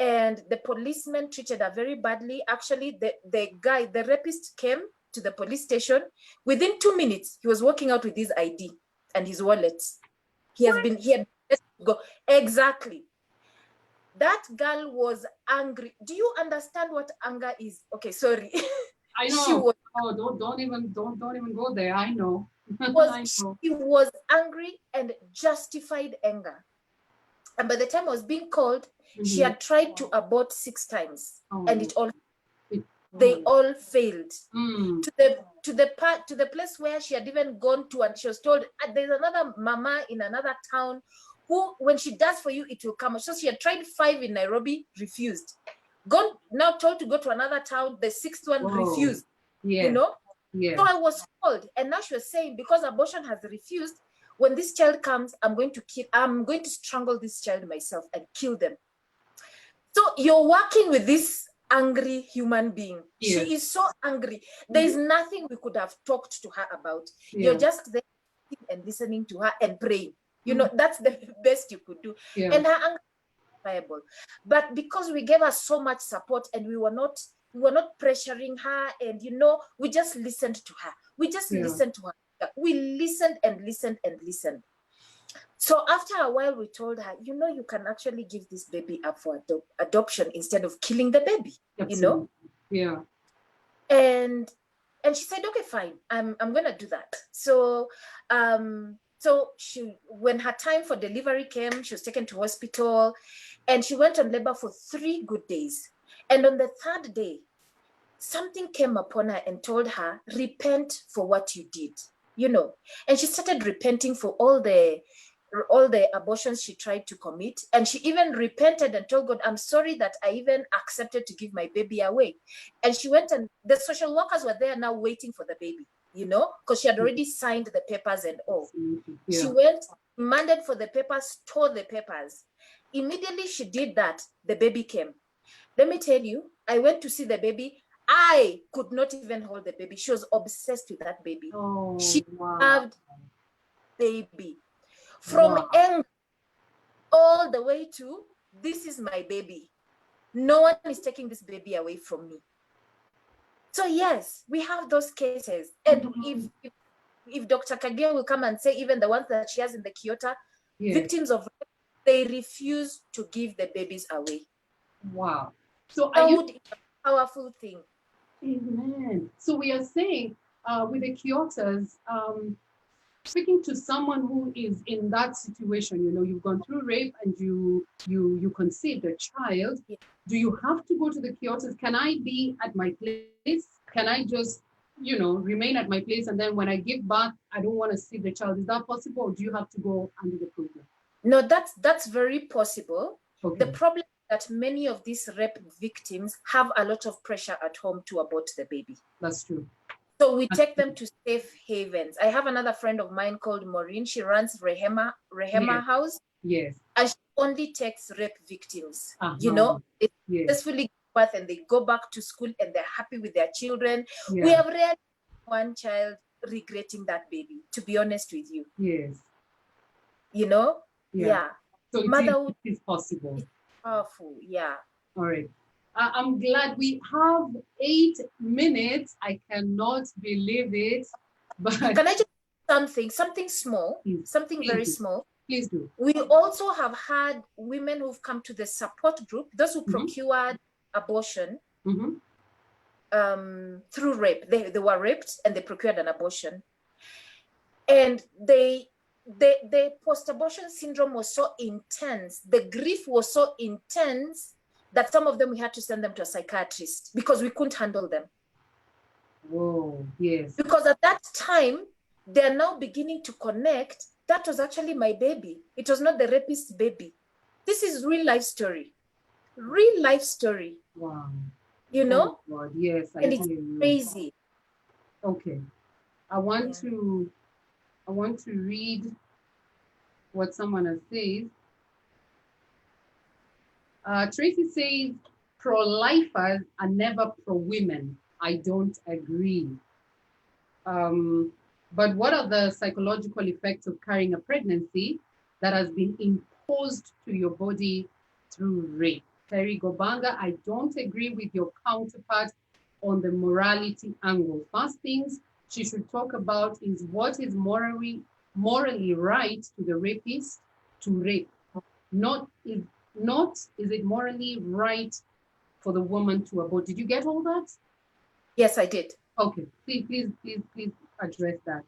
and the policeman treated her very badly. Actually, the rapist came to the police station. Within 2 minutes, he was walking out with his ID and his wallet. He had go. Exactly. That girl was angry. Do you understand what anger is? Okay, sorry. I know. Don't even go there. I know. She was angry and justified anger. And by the time I was being called, she had tried to abort 6 times, and they all failed. To the place where she had even gone to, and she was told there's another mama in another town who, when she does for you, it will come. So she had tried 5 in Nairobi, refused. Now told to go to another town, the 6th one refused. So I was called, and now she was saying, because abortion has refused, when this child comes, I'm going to strangle this child myself and kill them. So you're working with this angry human being. She is so angry. There's nothing we could have talked to her about. You're just there and listening to her and praying. That's the best you could do. And her anger is viable. But because we gave her so much support, and we were not pressuring her, and we just listened to her. We just listened to her. We listened and listened and listened. So after a while, we told her, you can actually give this baby up for adoption instead of killing the baby. And she said, okay, fine, I'm gonna do that. So when her time for delivery came, she was taken to hospital, and she went on labor for 3 good days. And on the 3rd day, something came upon her and told her, repent for what you did, and she started repenting for all the abortions she tried to commit. And she even repented and told God, I'm sorry that I even accepted to give my baby away. And she went, and the social workers were there now waiting for the baby, because she had already signed the papers and all. She went, demanded for the papers, tore the papers. Immediately she did that, the baby came. Let me tell you, I went to see the baby. I could not even hold the baby. She was obsessed with that baby. She loved baby. From anger all the way to, this is my baby. No one is taking this baby away from me. So yes, we have those cases. And if Dr. Kagia will come and say, even the ones that she has in the Kyoto, victims of rape, they refuse to give the babies away. Wow. So are you a powerful thing? Amen. So we are saying with the Kyotas, speaking to someone who is in that situation, you know, you've gone through rape and you conceived a child. Yeah. Do you have to go to the Kyotas? Can I be at my place? Can I just, you know, remain at my place, and then when I give birth, I don't want to see the child? Is that possible, or do you have to go under the program? No, that's very possible. Okay. The problem is that many of these rape victims have a lot of pressure at home to abort the baby. That's true. So we take them to safe havens. I have another friend of mine called Maureen. She runs Rehema yes. House. Yes. And she only takes rape victims. You know, they successfully give birth and they go back to school and they're happy with their children. Yeah. We have rarely one child regretting that baby, to be honest with you. Yes. You know? Yeah. So motherhood is possible. It's powerful. Yeah. All right. I'm glad we have 8 minutes. I cannot believe it. But can I just something small, something very small? Please do. We also have had women who've come to the support group, those who procured abortion through rape. They were raped and they procured an abortion. And the post-abortion syndrome was so intense, the grief was so intense that some of them we had to send them to a psychiatrist because we couldn't handle them. Whoa, yes. Because at that time, they're now beginning to connect. That was actually my baby. It was not the rapist's baby. This is real life story. Real life story. Wow. You know? Oh God, yes, and it's crazy. Okay. I want to read what someone has said. Tracy says, pro-lifers are never pro-women. I don't agree. But what are the psychological effects of carrying a pregnancy that has been imposed to your body through rape? Terry Gobanga, I don't agree with your counterpart on the morality angle. First things she should talk about is what is morally right to the rapist to rape. Not is it morally right for the woman to abort. Did you get all that? Yes, I did. Okay, please address that.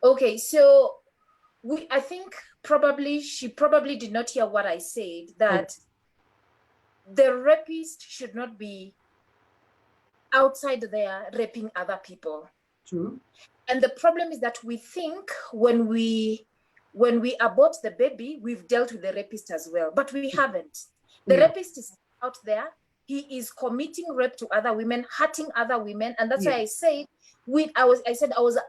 Okay, so I think she probably did not hear what I said, that the rapist should not be outside there raping other people. True. And the problem is that we think when we abort the baby, we've dealt with the rapist as well, but we haven't. The rapist is out there. He is committing rape to other women, hurting other women, and that's why I said I was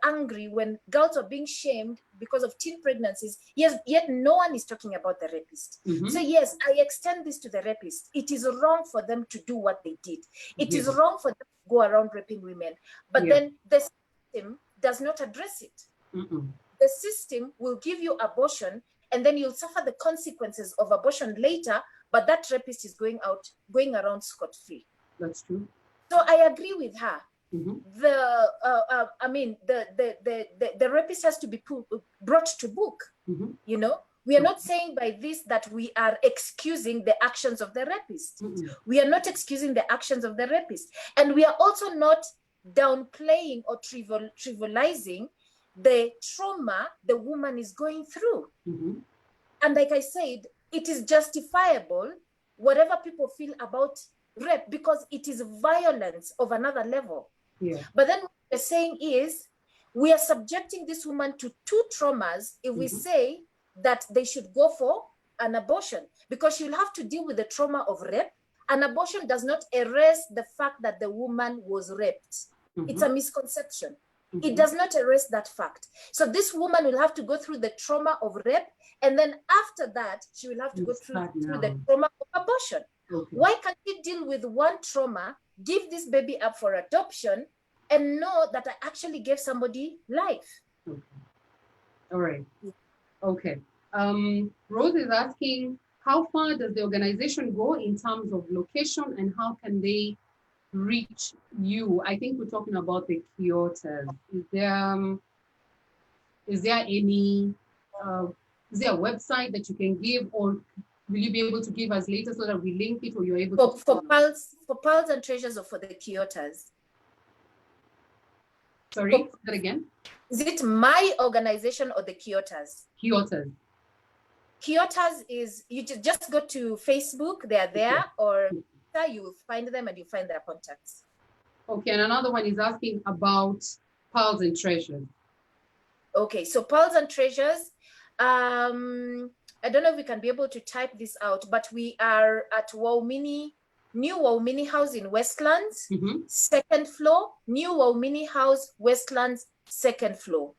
angry when girls are being shamed because of teen pregnancies. Yes, yet no one is talking about the rapist. So yes, I extend this to the rapist. It is wrong for them to do what they did. It is wrong for them to go around raping women, but then the system does not address it. The system will give you abortion and then you'll suffer the consequences of abortion later, but that rapist is going around scot-free. That's true. So I agree with her. The rapist has to be brought to book. You know, we are not saying by this that we are excusing the actions of the rapist. We are not excusing the actions of the rapist, and we are also not downplaying or trivializing the trauma the woman is going through. And like I said, it is justifiable, whatever people feel about rape, because it is violence of another level. But then what we're saying is, we are subjecting this woman to 2 traumas if we say that they should go for an abortion, because she'll have to deal with the trauma of rape. An abortion does not erase the fact that the woman was raped. It's a misconception. It does not erase that fact. So this woman will have to go through the trauma of rape, and then after that, she will have to go through the trauma of abortion. Why can't we deal with one trauma, give this baby up for adoption, and know that I actually gave somebody life? All right. Okay. Rose is asking, how far does the organization go in terms of location, and how can they reach you? I think we're talking about the Kyotas. Is there any uh, is there a website that you can give, or will you be able to give us later so that we link it, or you're able to for Pearls and Treasures, or for the Kyotas? Sorry, say that again. Is it my organization or the Kyotas? Kyotas. Kyotas is, you just go to Facebook, they are there, or you will find them and you find their contacts. Okay, and another one is asking about Pearls and Treasures. Okay, so Pearls and Treasures, I don't know if we can be able to type this out, but we are at New Waumini House in Westlands, second floor, New Waumini House, Westlands, second floor.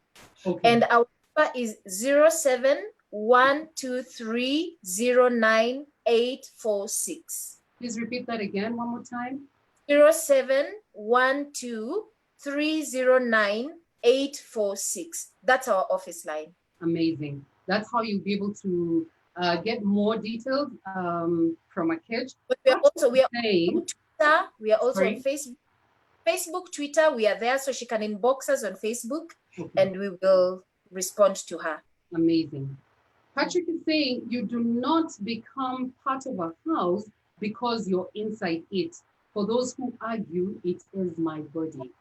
Okay. And our number is 0712309846. Please repeat that again one more time. 0712309846. That's our office line. Amazing. That's how you'll be able to get more details from Akechi. But we are also on Facebook, Twitter. We are there, so she can inbox us on Facebook, and we will respond to her. Amazing. Patrick is saying you do not become part of a house because you're inside it. For those who argue, it is my body.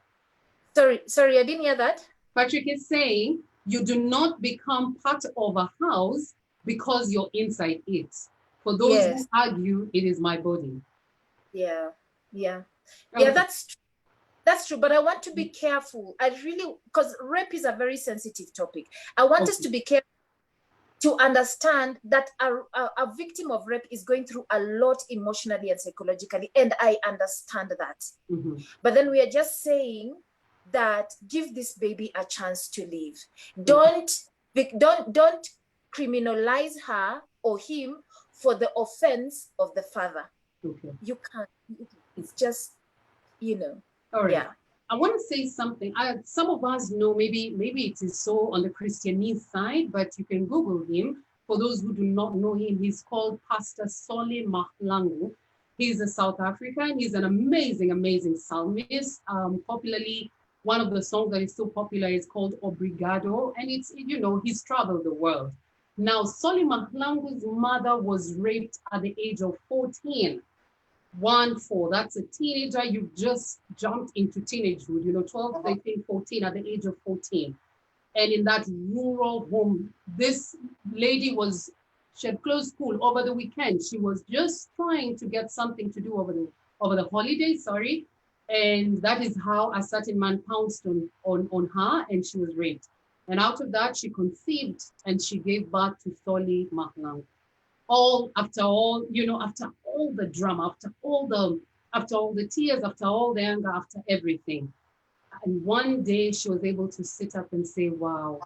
Sorry, I didn't hear that. Patrick is saying you do not become part of a house because you're inside it. For those who argue, it is my body. Yeah. That's true. But I want to be careful. Because rape is a very sensitive topic. I want us to be careful to understand that a victim of rape is going through a lot emotionally and psychologically, and I understand that. But then we are just saying that give this baby a chance to live. Don't criminalize her or him for the offense of the father. You can't. It's just, All right. Yeah. I want to say something. Some of us know, maybe it is so on the Christianese side, but you can Google him. For those who do not know him, he's called Pastor Solly Mahlangu. He's a South African. He's an amazing, amazing psalmist. Popularly, one of the songs that is so popular is called Obrigado. And it's, he's traveled the world. Now, Solly Mahlangu's mother was raped at the age of 14. 14, that's a teenager. You've just jumped into teenagehood, 12, 13, 14, at the age of 14. And in that rural home, this lady she had closed school over the weekend. She was just trying to get something to do over the holidays, and that is how a certain man pounced on her, and she was raped. And out of that, she conceived and she gave birth to Solly Mahlangu. After all the drama, after all the tears, after all the anger, after everything. And one day she was able to sit up and say, wow,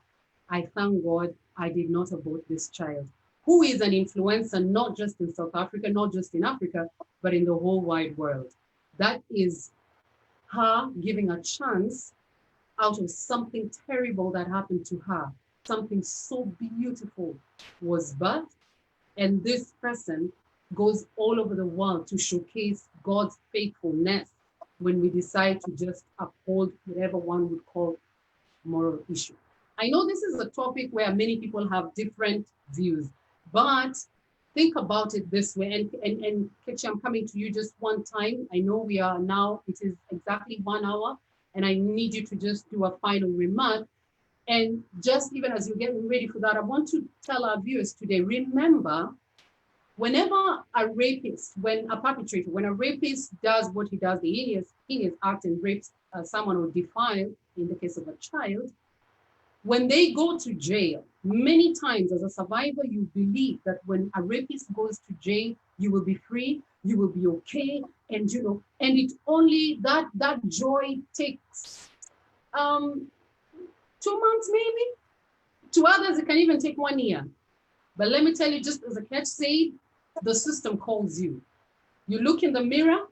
I thank God I did not abort this child, who is an influencer, not just in South Africa, not just in Africa, but in the whole wide world. That is her giving a chance out of something terrible that happened to her. Something so beautiful was birthed. And this person goes all over the world to showcase God's faithfulness when we decide to just uphold whatever one would call moral issue. I know this is a topic where many people have different views, but think about it this way. And Kechi, I'm coming to you just one time. I know it is exactly 1 hour, and I need you to just do a final remark. And just even as you're getting ready for that, I want to tell our viewers today, remember, whenever a rapist, when a rapist does what he does, the heinous act, and rapes someone or defile, in the case of a child, when they go to jail, many times as a survivor, you believe that when a rapist goes to jail, you will be free, you will be okay, and and it only that joy takes 2 months maybe. To others, it can even take 1 year. But let me tell you, just as Akechi said, the system calls you. You look in the mirror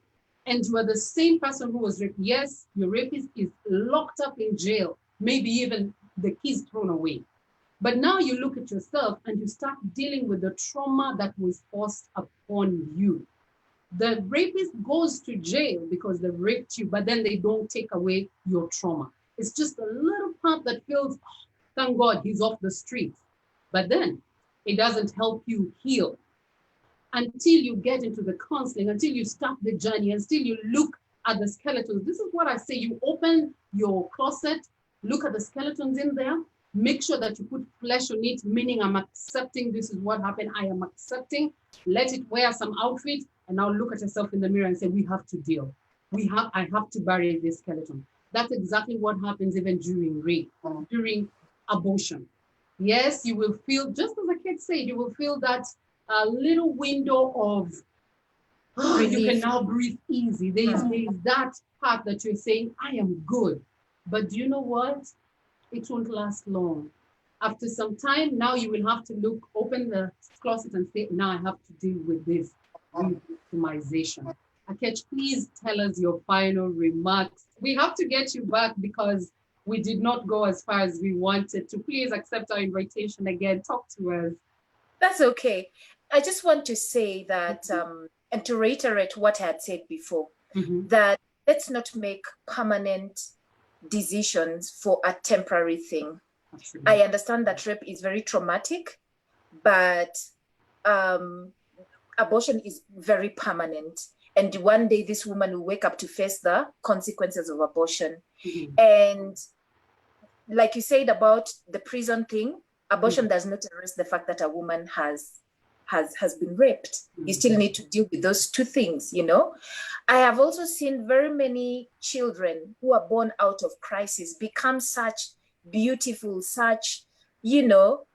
and you are the same person who was raped. Yes, your rapist is locked up in jail, maybe even the keys thrown away. But now you look at yourself and you start dealing with the trauma that was forced upon you. The rapist goes to jail because they raped you, but then they don't take away your trauma. It's just a little part that feels, oh, thank God he's off the streets. But then it doesn't help you heal until you get into the counseling, until you start the journey, until you look at the skeletons. This is what I say. You open your closet, look at the skeletons in there, make sure that you put flesh on it, meaning I'm accepting this is what happened. I am accepting. Let it wear some outfit, and now look at yourself in the mirror and say, we have to deal. I have to bury this skeleton. That's exactly what happens even during rape, during abortion. Yes, you will feel, just as the kid said, you will feel that little window of, oh, you can now breathe easy. There is that part that you're saying, I am good. But do you know what? It won't last long. After some time, now you will have to open the closet and say, now I have to deal with this victimization. Akechi, please tell us your final remarks. We have to get you back because we did not go as far as we wanted to. Please accept our invitation again. Talk to us. That's okay. I just want to say that, and to reiterate what I had said before, that let's not make permanent decisions for a temporary thing. Absolutely. I understand that rape is very traumatic, but abortion is very permanent. And one day this woman will wake up to face the consequences of abortion. And like you said about the prison thing, abortion does not erase the fact that a woman has been raped. You still need to deal with those two things, you know. I have also seen very many children who are born out of crisis become such beautiful, such, you know,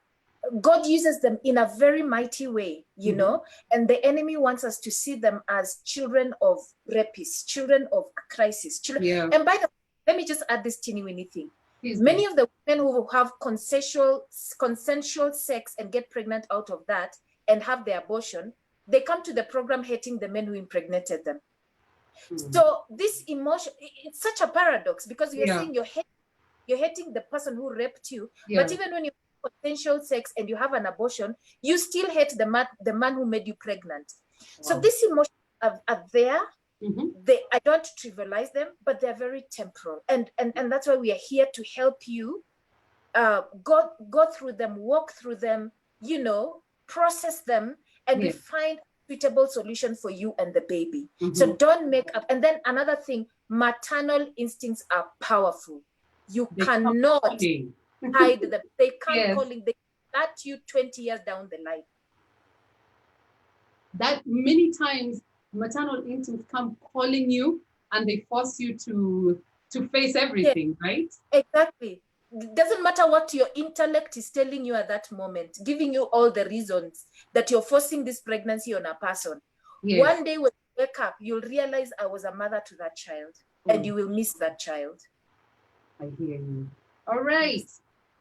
God uses them in a very mighty way, you know, and the enemy wants us to see them as children of rapists, children of crisis, children. Yeah. And by the way, let me just add this teeny weeny thing. Many of the women who have consensual sex and get pregnant out of that and have their abortion, they come to the program hating the men who impregnated them. So this emotion, it's such a paradox because you're saying you're hating the person who raped you, but even when you have consensual sex and you have an abortion, you still hate the man who made you pregnant. So these emotions are there. I don't trivialize them, but they're very temporal, and that's why we are here to help you go through them, walk through them, you know, process them, and we find a suitable solution for you and the baby. So don't make up. And then another thing, maternal instincts are powerful. You cannot hide them. They can't calling. They start you 20 years down the line. That many times maternal instincts come calling you and they force you to face everything, right? Exactly. It doesn't matter what your intellect is telling you at that moment, giving you all the reasons that you're forcing this pregnancy on a person. One day when you wake up, you'll realize I was a mother to that child, and you will miss that child. I hear you. All right.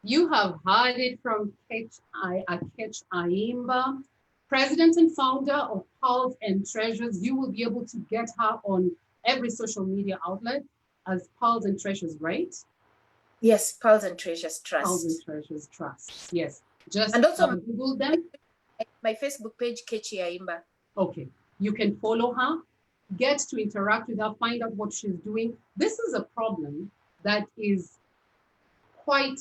You have heard it from Akechi Ayimba, President and founder of Pearls and Treasures. You will be able to get her on every social media outlet as Pearls and Treasures, right? Yes, Pearls and Treasures Trust. Pearls and Treasures Trust, yes. Just and also Google them. My Facebook page, Akechi Ayimba. Okay, you can follow her, get to interact with her, find out what she's doing. This is a problem that is quite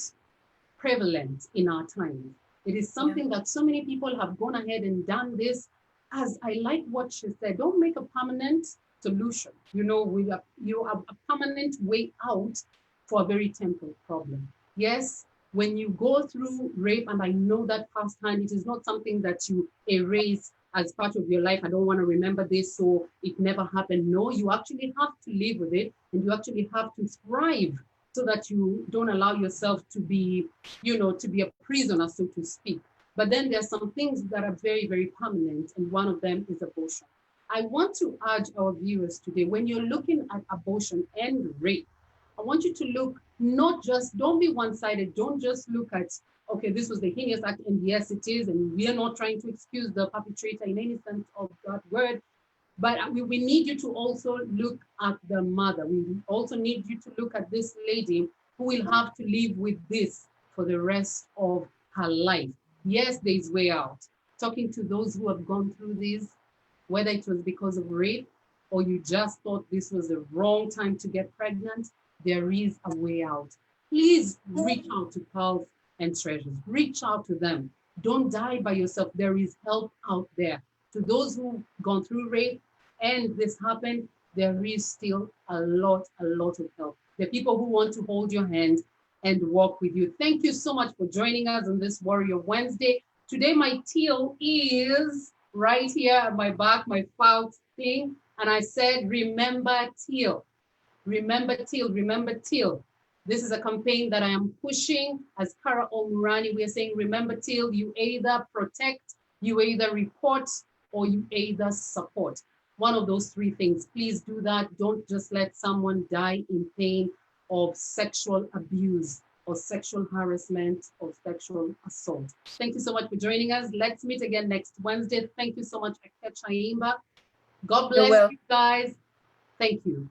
prevalent in our time. It is something that so many people have gone ahead and done this. As I like what she said, don't make a permanent solution, you know, with a permanent way out for a very temporary problem. Yes, when you go through rape, and I know that firsthand, it is not something that you erase as part of your life. I don't want to remember this, so it never happened. No, you actually have to live with it, and you actually have to thrive so that you don't allow yourself to be, you know, to be a prisoner, so to speak. But then there are some things that are very, very permanent, and one of them is abortion. I want to urge our viewers today, when you're looking at abortion and rape, I want you to look, don't be one-sided. Don't just look at, okay, this was the heinous act, and yes, it is, and we are not trying to excuse the perpetrator in any sense of that word, but we need you to also look at the mother. We also need you to look at this lady who will have to live with this for the rest of her life. Yes, there's way out. Talking to those who have gone through this, whether it was because of rape or you just thought this was the wrong time to get pregnant, there is a way out. Please reach out to Pearls and Treasures. Reach out to them. Don't die by yourself. There is help out there. To those who've gone through rape and this happened, there is still a lot of help. There are people who want to hold your hand and walk with you. Thank you so much for joining us on this Warrior Wednesday. Today, my teal is right here at my back, my file thing. And I said, remember teal. Remember teal, remember teal. This is a campaign that I am pushing as Kara Omurani. We are saying, remember teal, you either protect, you either report, or you either support. One of those three things. Please do that. Don't just let someone die in pain of sexual abuse or sexual harassment or sexual assault. Thank you so much for joining us. Let's meet again next Wednesday. Thank you so much, Akecha Imba. God bless you guys. Thank you.